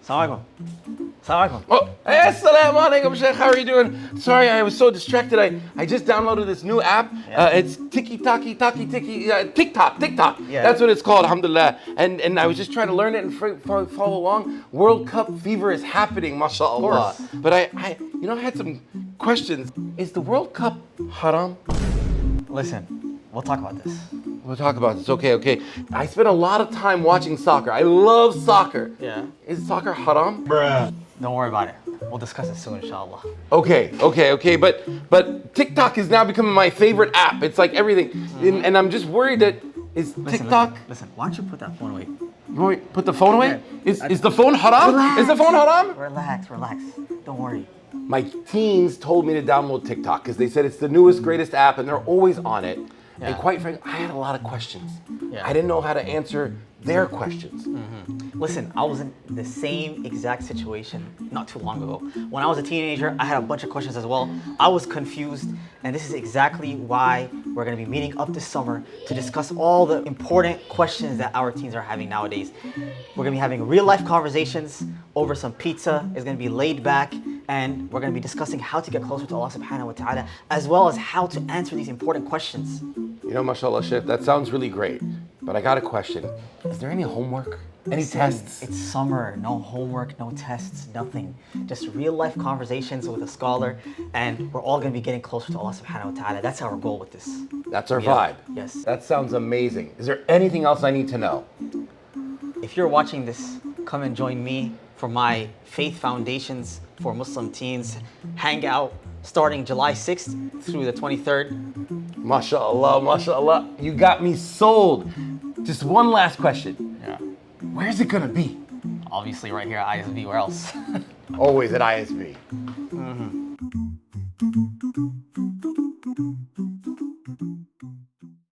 Assalamu alaikum. Assalamu alaikum. Oh, assalamu alaikum, Sheikh. How are you doing? Sorry, I was so distracted. I just downloaded this new app. Yeah. It's TikTok. Yeah. That's what it's called, alhamdulillah. And I was just trying to learn it and follow along. World Cup fever is happening, mashallah. course. But I had some questions. Is the World Cup haram? Listen, we'll talk about this. We'll talk about this. Okay. I spend a lot of time watching soccer. I love soccer. Yeah. Is soccer haram? Don't worry about it. We'll discuss it soon, inshallah. Okay. But TikTok is now becoming my favorite app. It's like everything. And I'm just worried that TikTok. Listen, why don't you put that phone away? You want me to put the phone away? Yeah. Is the phone haram? Relax. Is the phone haram? Relax. Don't worry. My teens told me to download TikTok because they said it's the newest, greatest app and they're always on it. Yeah. And quite frankly, I had a lot of questions. Yeah. I didn't know how to answer their questions. Listen, I was in the same exact situation not too long ago. When I was a teenager, I had a bunch of questions as well. I was confused, and this is exactly why we're gonna be meeting up this summer to discuss all the important questions that our teens are having nowadays. We're gonna be having real life conversations over some pizza. It's gonna be laid back, and we're gonna be discussing how to get closer to Allah subhanahu wa ta'ala, as well as how to answer these important questions. You know, mashallah, Sheikh, that sounds really great. But I got a question. Is there any homework? Any tests? It's summer, no homework, no tests, nothing. Just real life conversations with a scholar, and we're all gonna be getting closer to Allah subhanahu wa ta'ala. That's our goal with this. That's our Yeah. vibe. Yes. That sounds amazing. Is there anything else I need to know? If you're watching this, come and join me for my Faith Foundations for Muslim Teens hangout starting July 6th through the 23rd. Mashallah. You got me sold. Just one last question. Yeah. Where's it gonna be? Obviously right here at ISB, where else? Always at ISB.